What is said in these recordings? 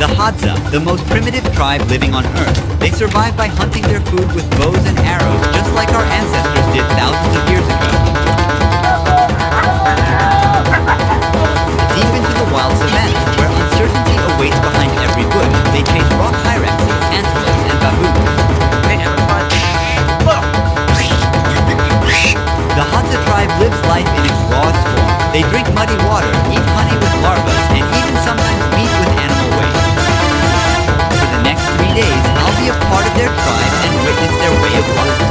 The Hadza, the most primitive tribe living on Earth. They survive by hunting their food with bows and arrows, just like our ancestors did thousands of years ago. Deep into the wild savannah, where uncertainty awaits behind every bush, they chase rock hyraxes, antelopes, and baboons. The Hadza tribe lives life in its rawest form. They drink muddy water, eat honey with larvae, and even sometimes meat with animal waste. For the next 3 days, I'll be a part of their tribe and witness their way of life.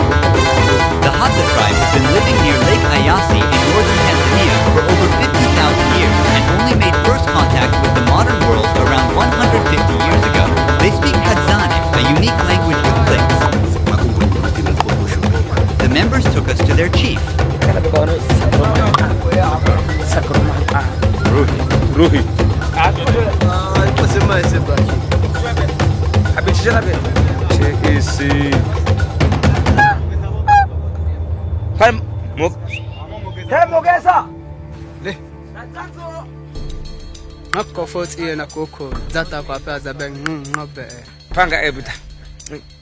The Hadza tribe has been living near Lake Eyasi in northern Tanzania for over 50,000 years and only made first contact with the modern world around 150 years ago. They speak Hadzane, a unique language with clicks. The members took us to their chief. Ruhi.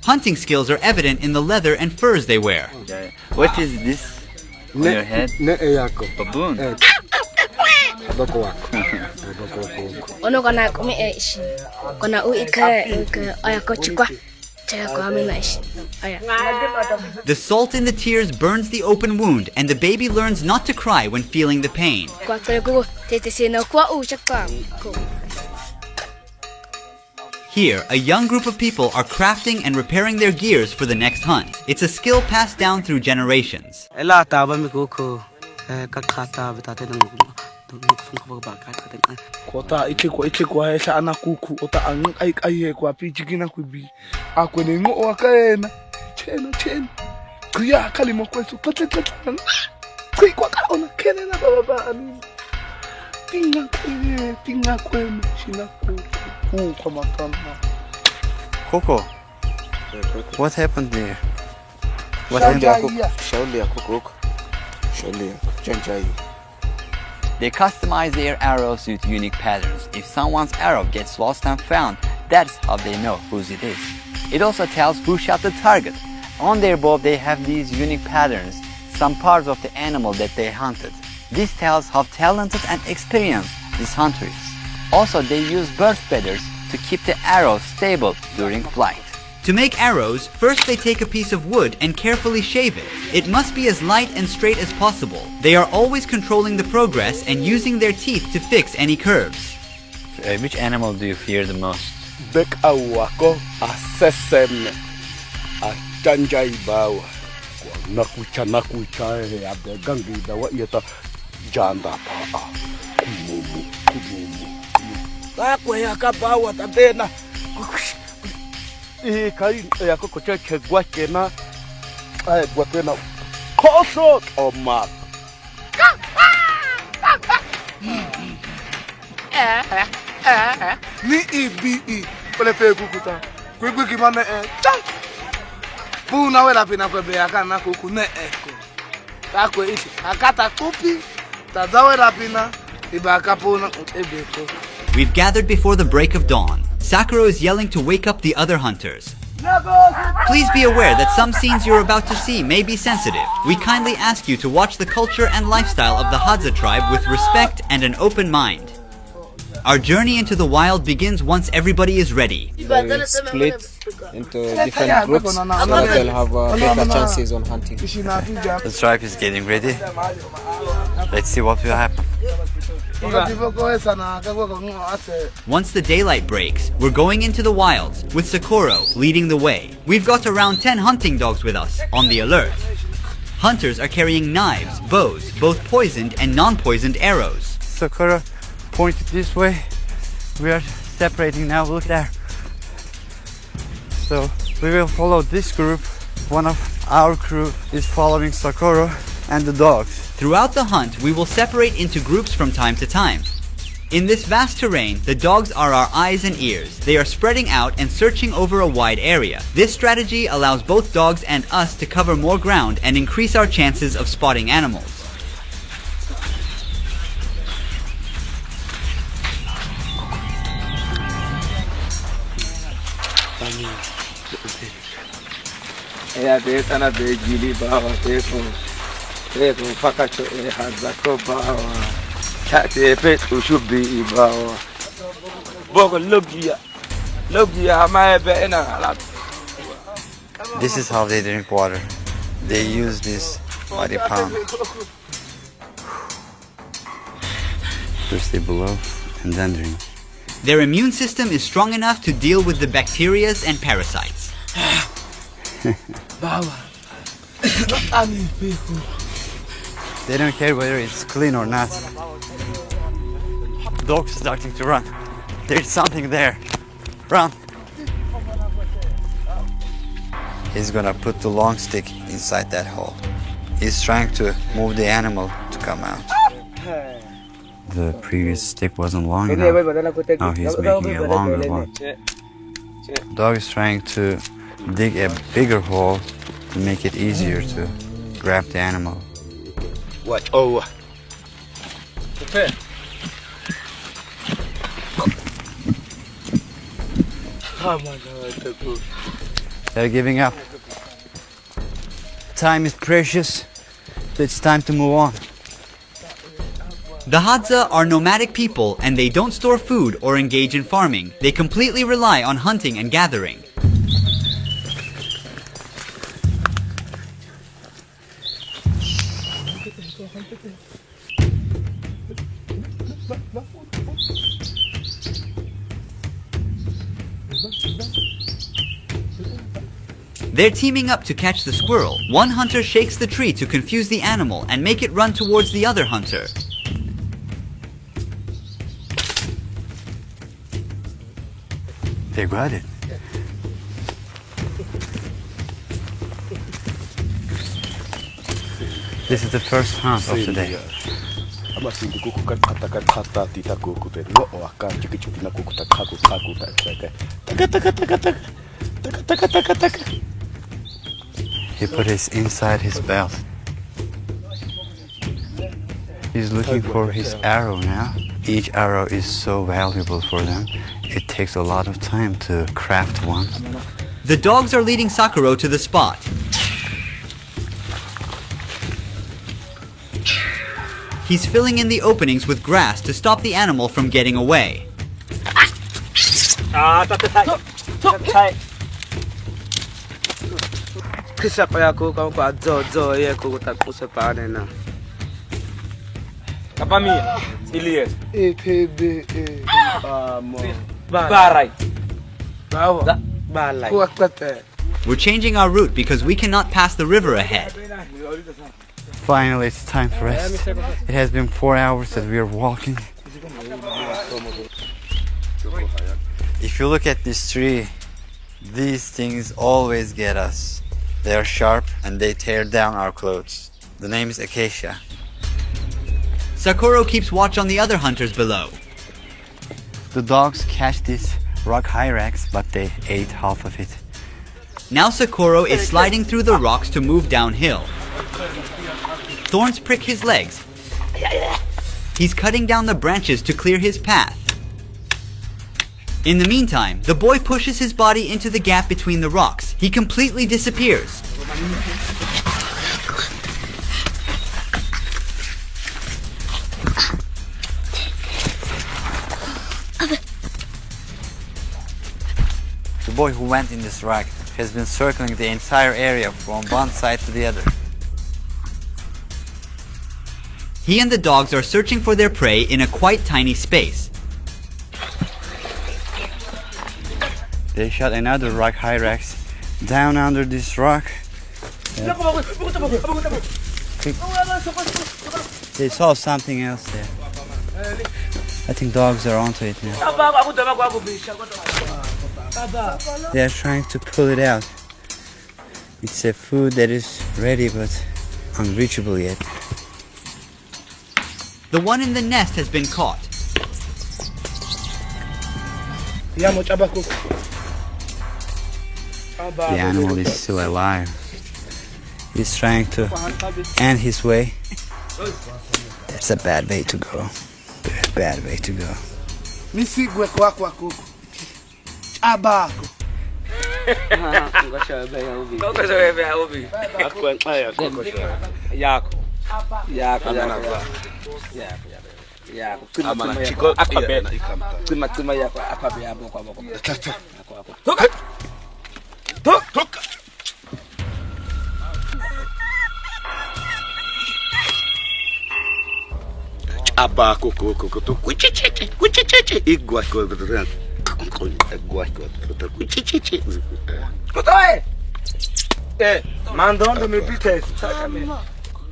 Hunting skills are evident in the leather and furs they wear. What is this on your head? Baboon. The salt in the tears burns the open wound, and the baby learns not to cry when feeling the pain. Here, a young group of people are crafting and repairing their gears for the next hunt. It's a skill passed down through generations. Coco, what happened there? What They customize their arrows with unique patterns. If someone's arrow gets lost and found, that's how they know whose it is. It also tells who shot the target. On their bow, they have these unique patterns, some parts of the animal that they hunted. This tells how talented and experienced this hunter is. Also, they use bird feathers to keep the arrows stable during flight. To make arrows, first they take a piece of wood and carefully shave it. It must be as light and straight as possible. They are always controlling the progress and using their teeth to fix any curves. Which animal do you fear the most? We've gathered before the break of dawn. Sakura is yelling to wake up the other hunters. Please be aware that some scenes you're about to see may be sensitive. We kindly ask you to watch the culture and lifestyle of the Hadza tribe with respect and an open mind. Our journey into the wild begins once everybody is ready. They split into different groups so that they'll have better chances on hunting. The tribe is getting ready. Let's see what will happen. Once the daylight breaks, we're going into the wilds, with Socorro leading the way. We've got around 10 hunting dogs with us, on the alert. Hunters are carrying knives, bows, both poisoned and non-poisoned arrows. Sakura pointed this way. We are separating now, look there. So we will follow this group. One of our crew is following Sakura and the dogs. Throughout the hunt, we will separate into groups from time to time. In this vast terrain, the dogs are our eyes and ears. They are spreading out and searching over a wide area. This strategy allows both dogs and us to cover more ground and increase our chances of spotting animals. Ya de tana de gili bawa teko pakacho Hadza ko bawa chate pet ushubi bawa bogo logia hama be ena alat. This is how they drink water. They use this body pump. First they blow and then drink. Their immune system is strong enough to deal with the bacteria and parasites. They don't care whether it's clean or not. Dog's starting to run. There's something there. Run. He's gonna put the long stick inside that hole. He's trying to move the animal to come out. The previous stick wasn't long enough. Now he's making a longer one. Dog is trying to dig a bigger hole to make it easier to grab the animal. Watch over. They're giving up. Time is precious, so it's time to move on. The Hadza are nomadic people and they don't store food or engage in farming. They completely rely on hunting and gathering. They're teaming up to catch the squirrel. One hunter shakes the tree to confuse the animal and make it run towards the other hunter. They got it. This is the first hunt of the day. He put his inside his belt. He's looking for his arrow now. Each arrow is so valuable for them. It takes a lot of time to craft one. The dogs are leading Sakuro to the spot. He's filling in the openings with grass to stop the animal from getting away. We're changing our route because we cannot pass the river ahead. Finally, it's time for rest. It has been 4 hours that we are walking. If you look at this tree, these things always get us. They are sharp and they tear down our clothes. The name is acacia. Sakuro keeps watch on the other hunters below. The dogs catch this rock hyrax, but they ate half of it. Now Sakuro is sliding through the rocks to move downhill. Thorns prick his legs. He's cutting down the branches to clear his path. In the meantime, the boy pushes his body into the gap between the rocks. He completely disappears. The boy who went in this rock has been circling the entire area from one side to the other. He and the dogs are searching for their prey in a quite tiny space. They shot another rock hyrax down under this rock. They saw something else there. I think dogs are onto it now. They are trying to pull it out. It's a food that is ready but unreachable yet. The one in the nest has been caught. The animal is still alive. He's trying to end his way. That's a bad way to go. Very bad way to go.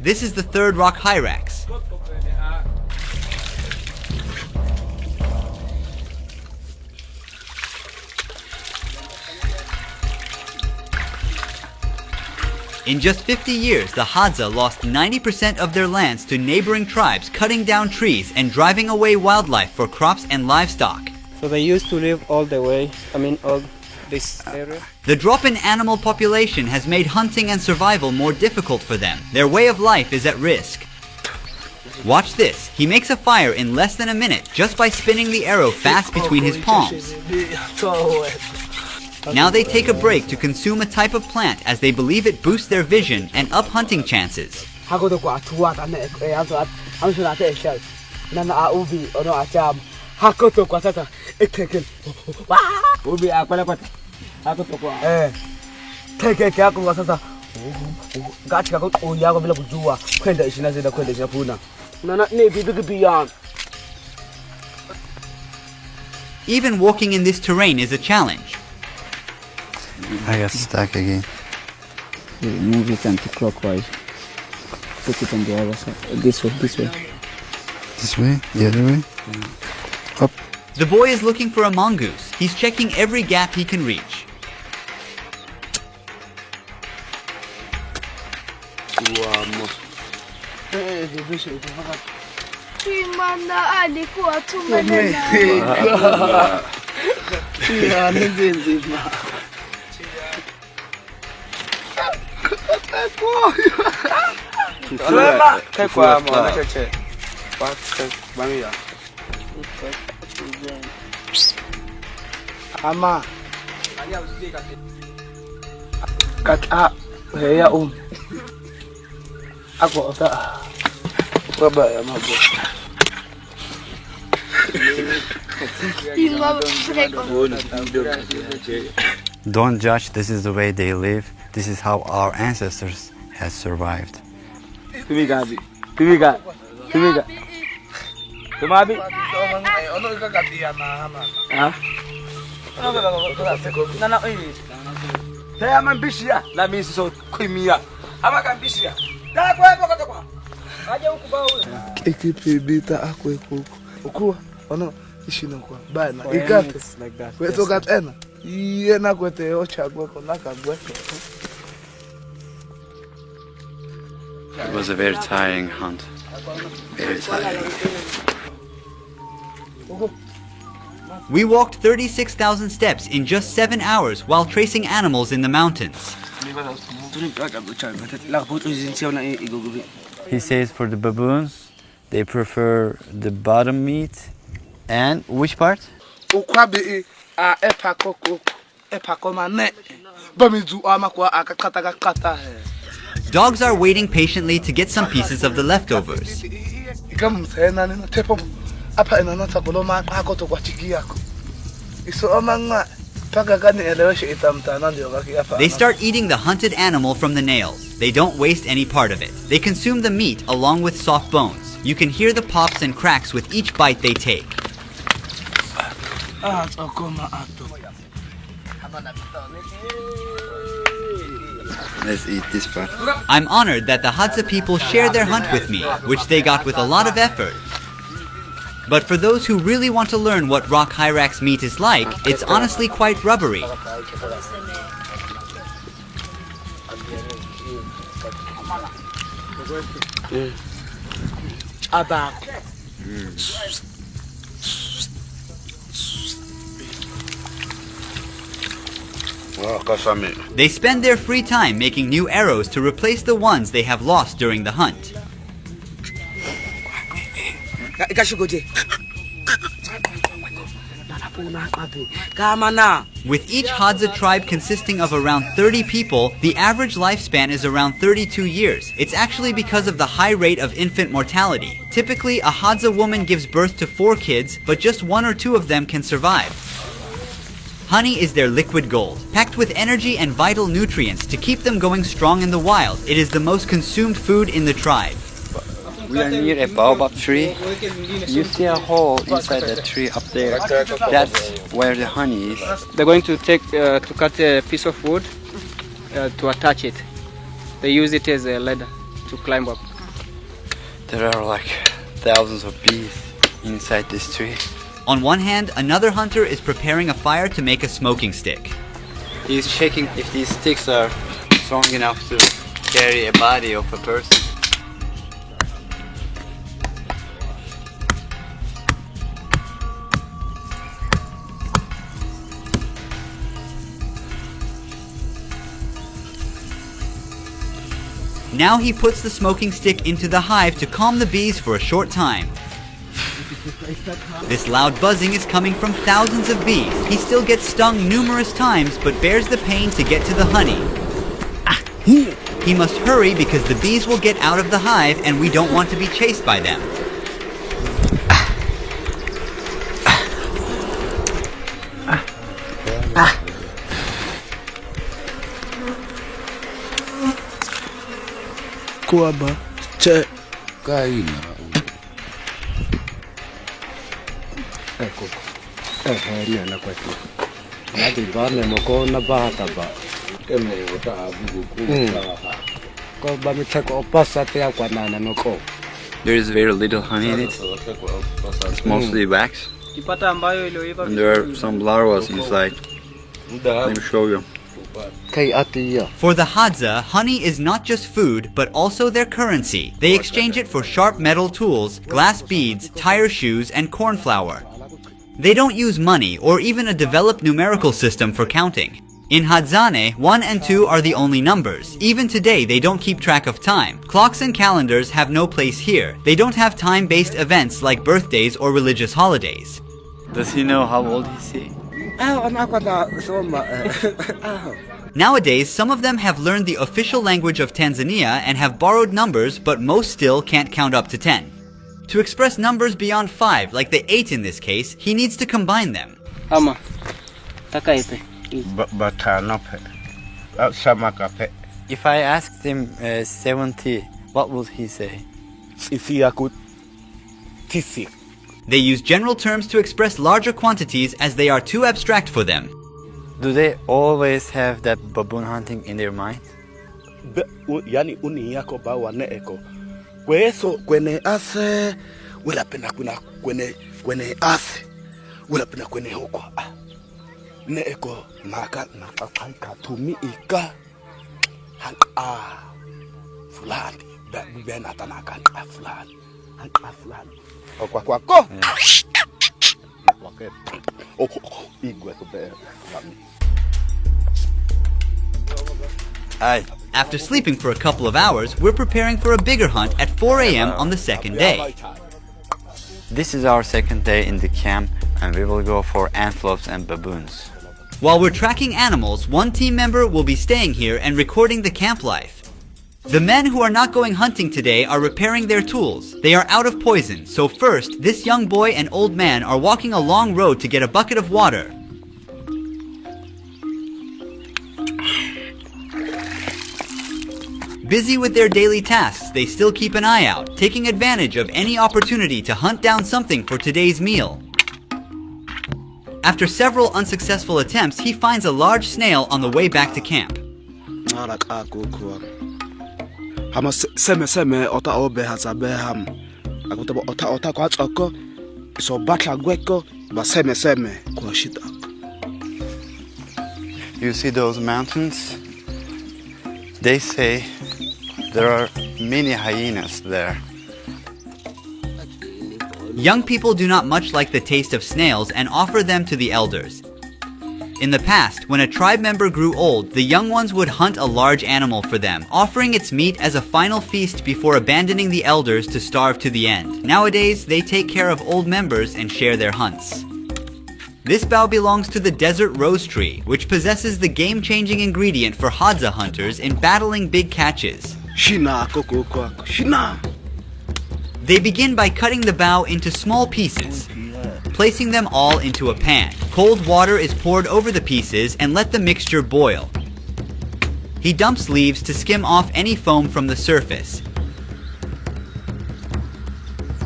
This is the third rock hyrax. In just 50 years, the Hadza lost 90% of their lands to neighboring tribes, cutting down trees and driving away wildlife for crops and livestock. So they used to live all this area. The drop in animal population has made hunting and survival more difficult for them. Their way of life is at risk. Watch this. He makes a fire in less than a minute just by spinning the arrow fast between his palms. Now they take a break to consume a type of plant as they believe it boosts their vision and up hunting chances. Even walking in this terrain is a challenge. I got stuck again. Move it anti-clockwise. Put it on the other side. This way. This way? The other way? Up. The boy is looking for a mongoose. He's checking every gap he can reach. Don't judge, this is the way they live. This is how our ancestors have survived. It was a very tiring hunt. Very tiring. We walked 36,000 steps in just 7 hours while tracing animals in the mountains. He says for the baboons, they prefer the bottom meat. And which part? Dogs are waiting patiently to get some pieces of the leftovers. They start eating the hunted animal from the nails. They don't waste any part of it. They consume the meat along with soft bones. You can hear the pops and cracks with each bite they take. Let's eat this part. I'm honored that the Hadza people share their hunt with me, which they got with a lot of effort. But for those who really want to learn what rock hyrax meat is like, it's honestly quite rubbery. They spend their free time making new arrows to replace the ones they have lost during the hunt. With each Hadza tribe consisting of around 30 people, the average lifespan is around 32 years. It's actually because of the high rate of infant mortality. Typically, a Hadza woman gives birth to 4 kids, but just 1 or 2 of them can survive. Honey is their liquid gold, packed with energy and vital nutrients to keep them going strong in the wild. It is the most consumed food in the tribe. We are near a baobab tree. You see a hole inside the tree up there. That's where the honey is. They're going to cut a piece of wood to attach it. They use it as a ladder to climb up. There are like thousands of bees inside this tree. On one hand, another hunter is preparing a fire to make a smoking stick. He's checking if these sticks are strong enough to carry a body of a person. Now he puts the smoking stick into the hive to calm the bees for a short time. This loud buzzing is coming from thousands of bees. He still gets stung numerous times, but bears the pain to get to the honey. He must hurry because the bees will get out of the hive and we don't want to be chased by them. Kuaba, che. There is very little honey in it. It's mostly wax. And there are some larvae inside. Let me show you. For the Hadza, honey is not just food, but also their currency. They exchange it for sharp metal tools, glass beads, tire shoes, and corn flour. They don't use money or even a developed numerical system for counting. In Hadzane, 1 and 2 are the only numbers. Even today, they don't keep track of time. Clocks and calendars have no place here. They don't have time-based events like birthdays or religious holidays. Does he know how old is he? Nowadays, some of them have learned the official language of Tanzania and have borrowed numbers, but most still can't count up to 10. To express numbers beyond 5, like the 8 in this case, he needs to combine them. If I asked him 70, what would he say? They use general terms to express larger quantities as they are too abstract for them. Do they always have that baboon hunting in their mind? After sleeping for a couple of hours, we're preparing for a bigger hunt at 4 a.m. on the second day. This is our second day in the camp and we will go for antelopes and baboons. While we're tracking animals, one team member will be staying here and recording the camp life. The men who are not going hunting today are repairing their tools. They are out of poison, so first, this young boy and old man are walking a long road to get a bucket of water. Busy with their daily tasks, they still keep an eye out, taking advantage of any opportunity to hunt down something for today's meal. After several unsuccessful attempts, he finds a large snail on the way back to camp. You see those mountains? They say there are many hyenas there. Young people do not much like the taste of snails and offer them to the elders. In the past, when a tribe member grew old, the young ones would hunt a large animal for them, offering its meat as a final feast before abandoning the elders to starve to the end. Nowadays, they take care of old members and share their hunts. This bough belongs to the desert rose tree, which possesses the game-changing ingredient for Hadza hunters in battling big catches. They begin by cutting the bough into small pieces, placing them all into a pan. Cold water is poured over the pieces and let the mixture boil. He dumps leaves to skim off any foam from the surface.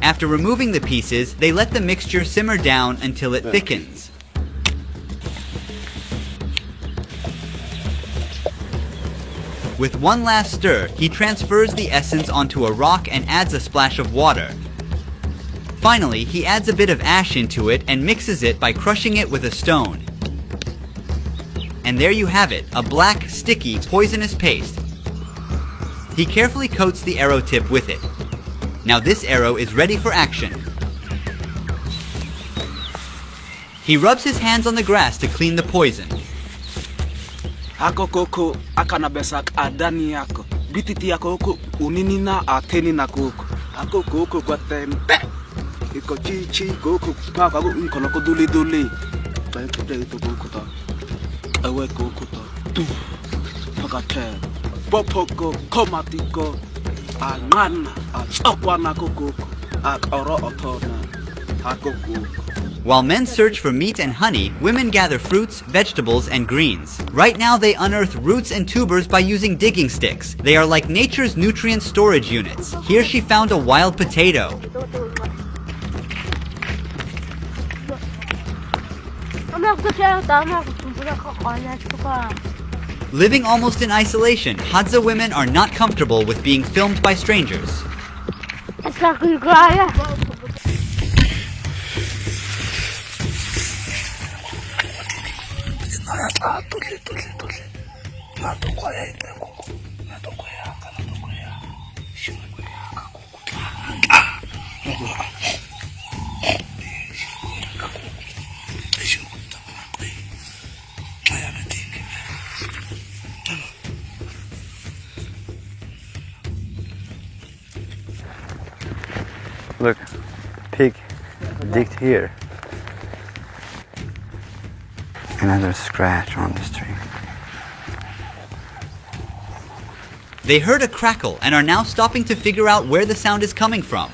After removing the pieces, they let the mixture simmer down until it thickens. With one last stir, he transfers the essence onto a rock and adds a splash of water. Finally, he adds a bit of ash into it and mixes it by crushing it with a stone. And there you have it, a black, sticky, poisonous paste. He carefully coats the arrow tip with it. Now this arrow is ready for action. He rubs his hands on the grass to clean the poison. Ako koko akana besak adani yako. Bititi yako koko unini na ateni na koko. Ako koko kwa tempe. Iko chi koko papa ko inkono ko duli duli. Bae ko de to koko ta. Ewe koko ta. Tu. Pakate. Popoko komatiko. Angana atokwana koko. Akoro otona. Ako koko. While men search for meat and honey, women gather fruits, vegetables, and greens. Right now they unearth roots and tubers by using digging sticks. They are like nature's nutrient storage units. Here she found a wild potato. Living almost in isolation, Hadza women are not comfortable with being filmed by strangers. Look, pig digged here. Another scratch on this tree. They heard a crackle and are now stopping to figure out where the sound is coming from.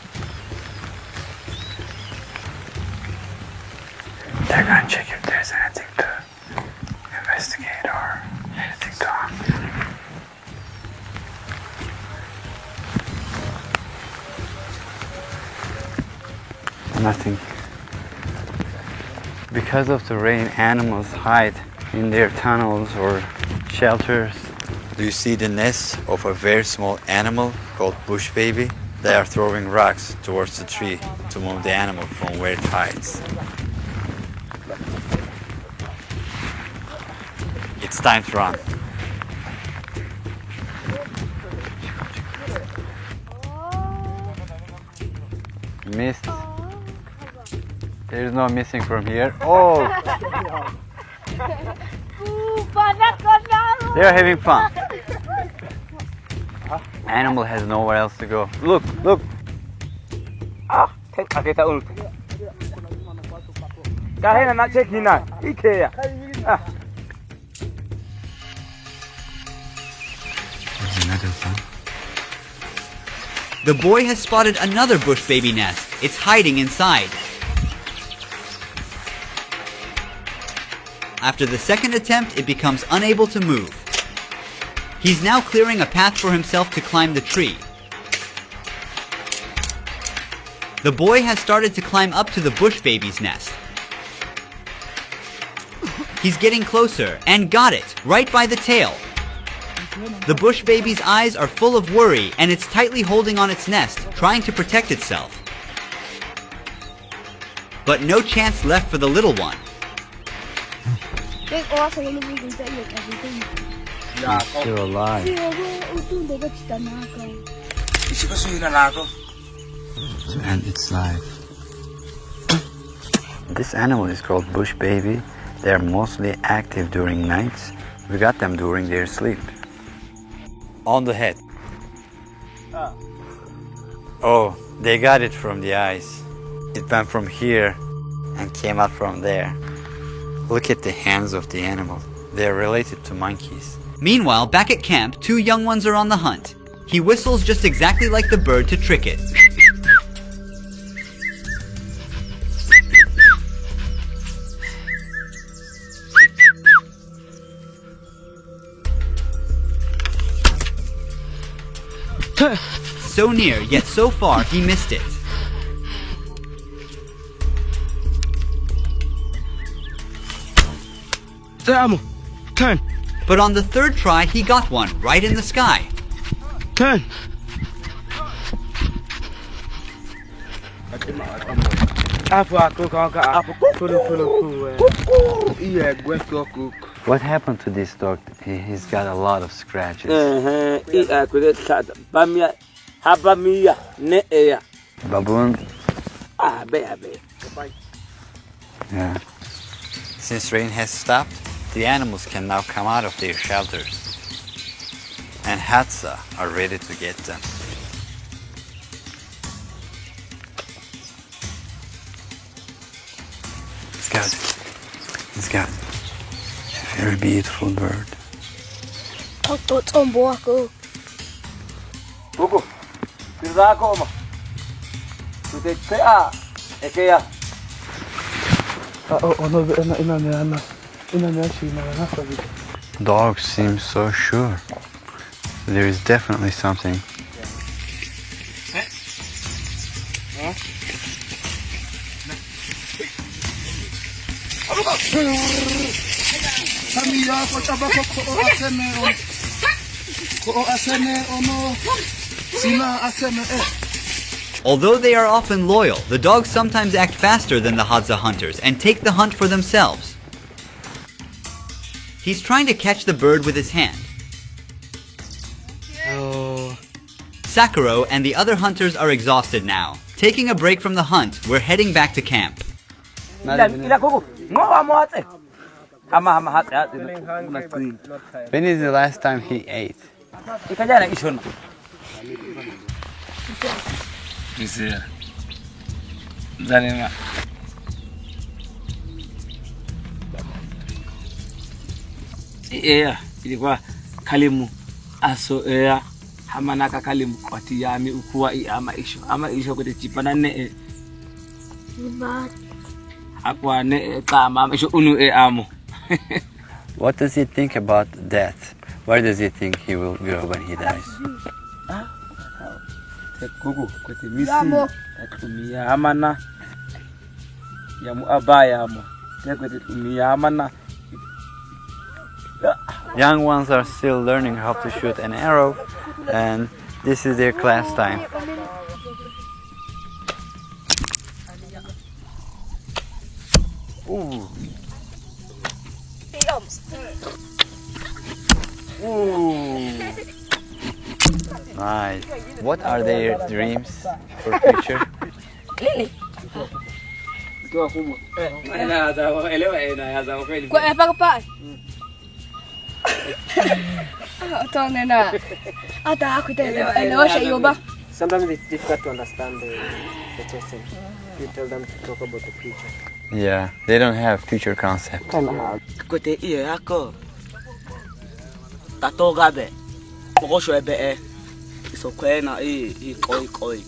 They're gonna check if there's anything to investigate or anything to harm. Nothing. Because of the rain, animals hide in their tunnels or shelters. Do you see the nest of a very small animal called bush baby? They are throwing rocks towards the tree to move the animal from where it hides. It's time to run. Missed. There's no missing from here. Oh! They're having fun. Animal has nowhere else to go. Look, look. The boy has spotted another bush baby nest. It's hiding inside. After the second attempt, it becomes unable to move. He's now clearing a path for himself to climb the tree. The boy has started to climb up to the bush baby's nest. He's getting closer and got it, right by the tail. The bush baby's eyes are full of worry and it's tightly holding on its nest, trying to protect itself. But no chance left for the little one. Still alive. And it's live. This animal is called bush baby. They are mostly active during nights. We got them during their sleep. On the head. Oh, they got it from the eyes. It went from here and came out from there. Look at the hands of the animal. They are related to monkeys. Meanwhile, back at camp, two young ones are on the hunt. He whistles just exactly like the bird to trick it. So near, yet so far, he missed it. Turn. But on the third try, he got one right in the sky. Turn. What happened to this dog? He's got a lot of scratches. Baboon? Yeah. Since rain has stopped, the animals can now come out of their shelters. And Hadza are ready to get them. He's got a very beautiful bird. Dogs seem so sure. There is definitely something. Although they are often loyal, the dogs sometimes act faster than the Hadza hunters and take the hunt for themselves. He's trying to catch the bird with his hand. Sakuro and the other hunters are exhausted now. Taking a break from the hunt, we're heading back to camp. When is the last time he ate? Ilikuwa kalimu aso hamanaka kalimu kwati yami ukuwa ama isho kote chipana ne akwa ne kama isho unu amo. What does he think about death? Where does he think he will go when he dies? Kuku kote misi atumia amana yamu abaya amo kote tumia amana. Young ones are still learning how to shoot an arrow, and this is their class time. Ooh. Ooh. Nice. What are their dreams for future? Sometimes it's difficult to understand the question. You tell them to talk about the future. Yeah, they don't have future concept. Kote iyo yako tatoga be pokosho ebe isokwena koi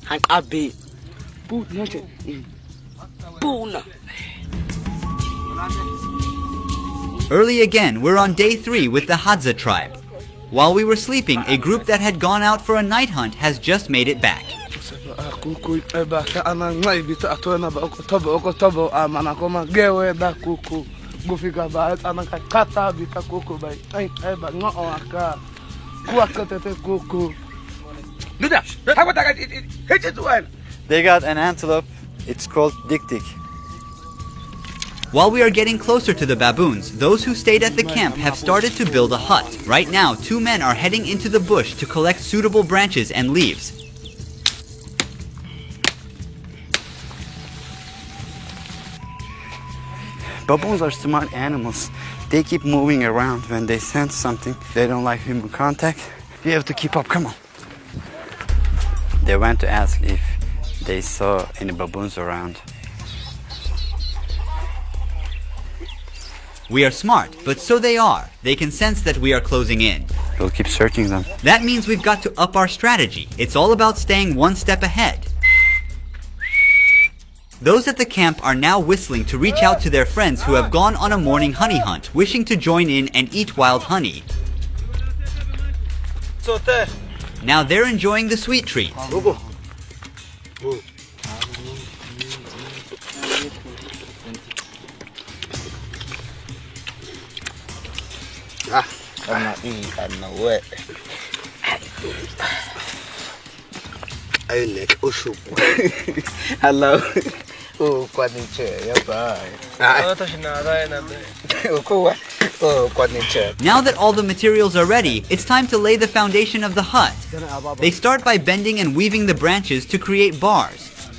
hankabe puna. Early again, we're on day 3 with the Hadza tribe. While we were sleeping, a group that had gone out for a night hunt has just made it back. They got an antelope. It's called dik-dik. While we are getting closer to the baboons, those who stayed at the camp have started to build a hut. Right now, 2 men are heading into the bush to collect suitable branches and leaves. Baboons are smart animals. They keep moving around when they sense something. They don't like human contact. You have to keep up, come on. They went to ask if they saw any baboons around. We are smart, but so they are. They can sense that we are closing in. We'll keep searching them. That means we've got to up our strategy. It's all about staying one step ahead. Those at the camp are now whistling to reach out to their friends who have gone on a morning honey hunt, wishing to join in and eat wild honey. Now they're enjoying the sweet treat. I'm not eating, I know what. Hello. Oh, Now that all the materials are ready, it's time to lay the foundation of the hut. They start by bending and weaving the branches to create bars.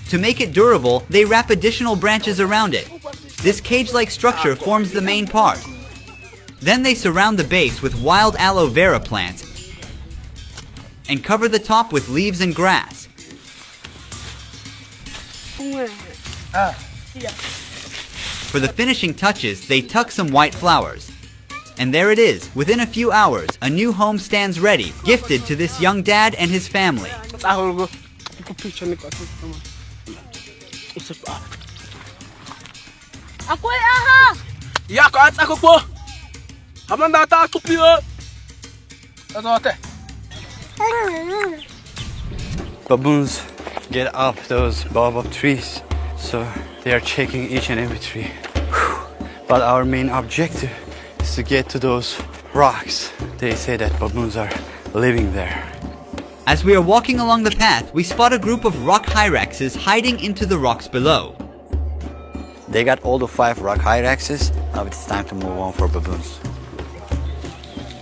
To make it durable, they wrap additional branches around it. This cage-like structure forms the main part. Then they surround the base with wild aloe vera plants and cover the top with leaves and grass. For the finishing touches, they tuck some white flowers. And there it is. Within a few hours, a new home stands ready, gifted to this young dad and his family. Baboons get up those baobab trees, so they are checking each and every tree. But our main objective is to get to those rocks. They say that baboons are living there. As we are walking along the path, we spot a group of rock hyraxes hiding into the rocks below. They got all the 5 rock hyraxes. Now it's time to move on for baboons.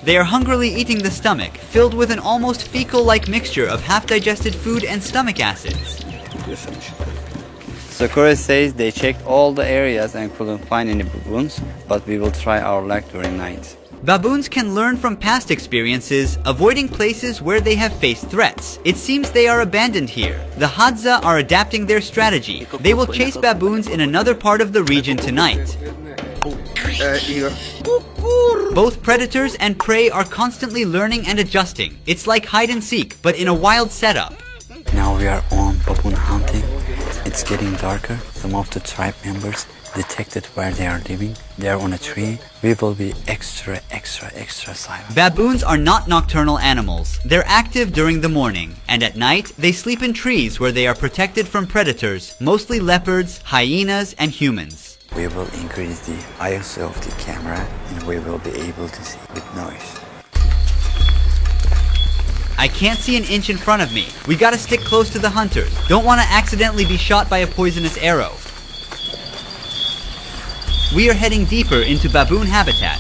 They are hungrily eating the stomach, filled with an almost fecal-like mixture of half-digested food and stomach acids. Sakura says they checked all the areas and couldn't find any baboons, but we will try our luck during night. Baboons can learn from past experiences, avoiding places where they have faced threats. It seems they are abandoned here. The Hadza are adapting their strategy. They will chase baboons in another part of the region tonight. Both predators and prey are constantly learning and adjusting. It's like hide and seek, but in a wild setup. Now we are on baboon hunting. It's getting darker. Some of the tribe members detected where they are living. They are on a tree. We will be extra silent. Baboons are not nocturnal animals. They're active during the morning, and at night they sleep in trees where they are protected from predators, mostly leopards, hyenas, and humans. We will increase the ISO of the camera and we will be able to see with noise. I can't see an inch in front of me. We gotta stick close to the hunters. Don't want to accidentally be shot by a poisonous arrow. We are heading deeper into baboon habitat.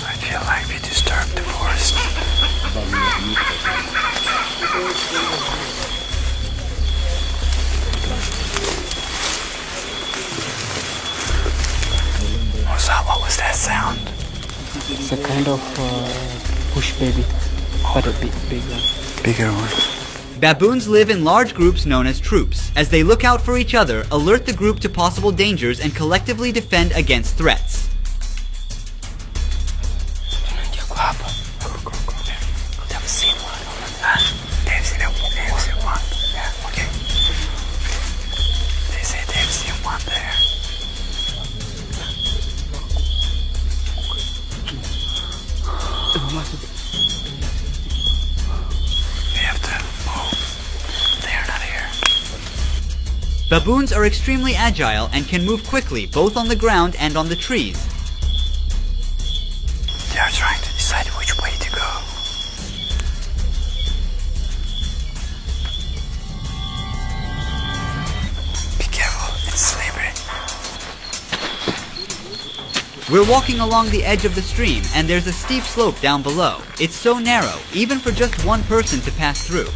I feel like we disturbed the forest. What was that sound? It's a kind of bush baby, but a big one. Bigger one. Baboons live in large groups known as troops. As they look out for each other, alert the group to possible dangers, and collectively defend against threats. They've seen one. They've seen one. Yeah, okay. They say they've seen one there. We have to move. They are not here. Baboons are extremely agile and can move quickly both on the ground and on the trees. They are trying to decide which way to go. Be careful, it's slippery. We're walking along the edge of the stream, and there's a steep slope down below. It's so narrow, even for just one person to pass through.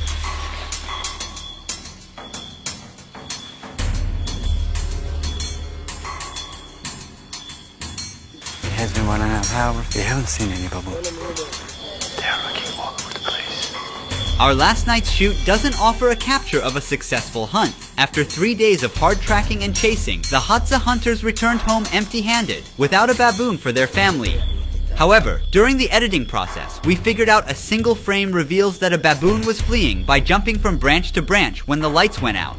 It has been 1.5 hours. We haven't seen any baboons. They are looking all over the place. Our last night's shoot doesn't offer a capture of a successful hunt. After 3 days of hard tracking and chasing, the Hadza hunters returned home empty-handed, without a baboon for their family. However, during the editing process, we figured out a single frame reveals that a baboon was fleeing by jumping from branch to branch when the lights went out.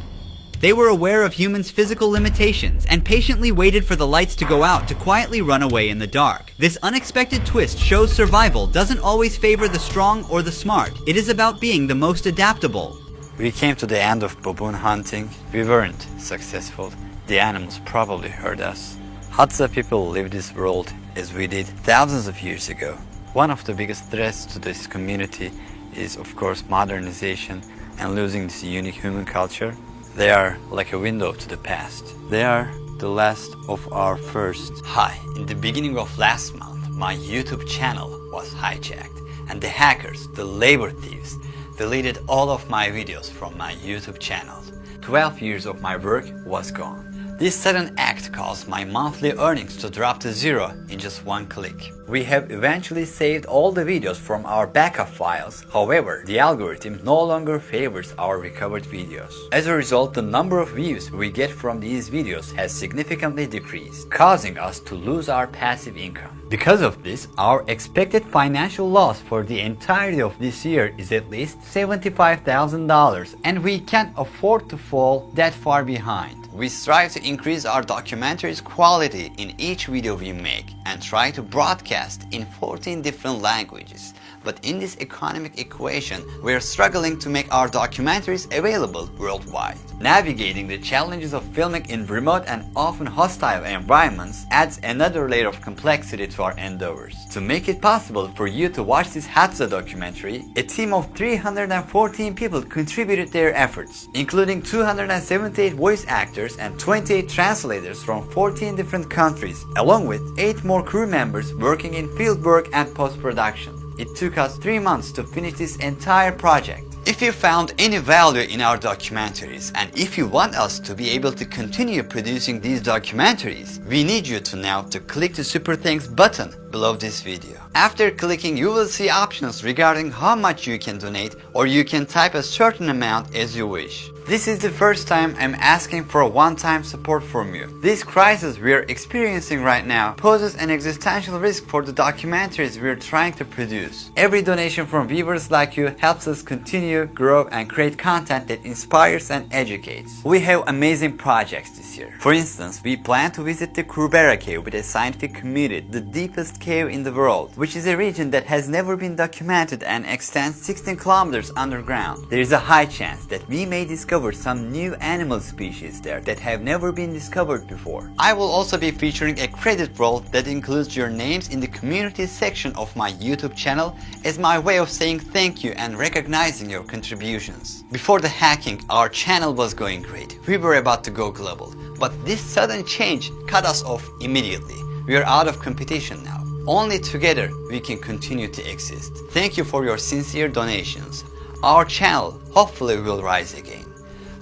They were aware of humans' physical limitations and patiently waited for the lights to go out to quietly run away in the dark. This unexpected twist shows survival doesn't always favor the strong or the smart. It is about being the most adaptable. We came to the end of baboon hunting. We weren't successful. The animals probably hurt us. Hadza people live this world as we did thousands of years ago. One of the biggest threats to this community is, of course, modernization and losing this unique human culture. They are like a window to the past. They are the last of our first. Hi, in the beginning of last month, my YouTube channel was hijacked, and the hackers, the labor thieves, deleted all of my videos from my YouTube channel. 12 years of my work was gone. This sudden act caused my monthly earnings to drop to zero in just one click. We have eventually saved all the videos from our backup files. However, the algorithm no longer favors our recovered videos. As a result, the number of views we get from these videos has significantly decreased, causing us to lose our passive income. Because of this, our expected financial loss for the entirety of this year is at least $75,000, and we can't afford to fall that far behind. We strive to increase our documentary's quality in each video we make and try to broadcast in 14 different languages. But in this economic equation, we are struggling to make our documentaries available worldwide. Navigating the challenges of filming in remote and often hostile environments adds another layer of complexity to our endeavors. To make it possible for you to watch this Hadza documentary, a team of 314 people contributed their efforts, including 278 voice actors and 28 translators from 14 different countries, along with 8 more crew members working in fieldwork and post-production. It took us 3 months to finish this entire project. If you found any value in our documentaries, and if you want us to be able to continue producing these documentaries, we need you to now to click the Super Thanks button below this video. After clicking, you will see options regarding how much you can donate, or you can type a certain amount as you wish. This is the first time I'm asking for a one-time support from you. This crisis we are experiencing right now poses an existential risk for the documentaries we are trying to produce. Every donation from viewers like you helps us continue, grow, and create content that inspires and educates. We have amazing projects this year. For instance, we plan to visit the Krubera cave with a scientific community, the deepest cave in the world, which is a region that has never been documented and extends 16 kilometers underground. There is a high chance that we may discover some new animal species there that have never been discovered before. I will also be featuring a credit roll that includes your names in the community section of my YouTube channel as my way of saying thank you and recognizing your contributions. Before the hacking, our channel was going great. We were about to go global, but this sudden change cut us off immediately. We are out of competition now. Only together we can continue to exist. Thank you for your sincere donations. Our channel hopefully will rise again.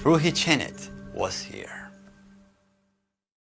Ruhi Chenet was here.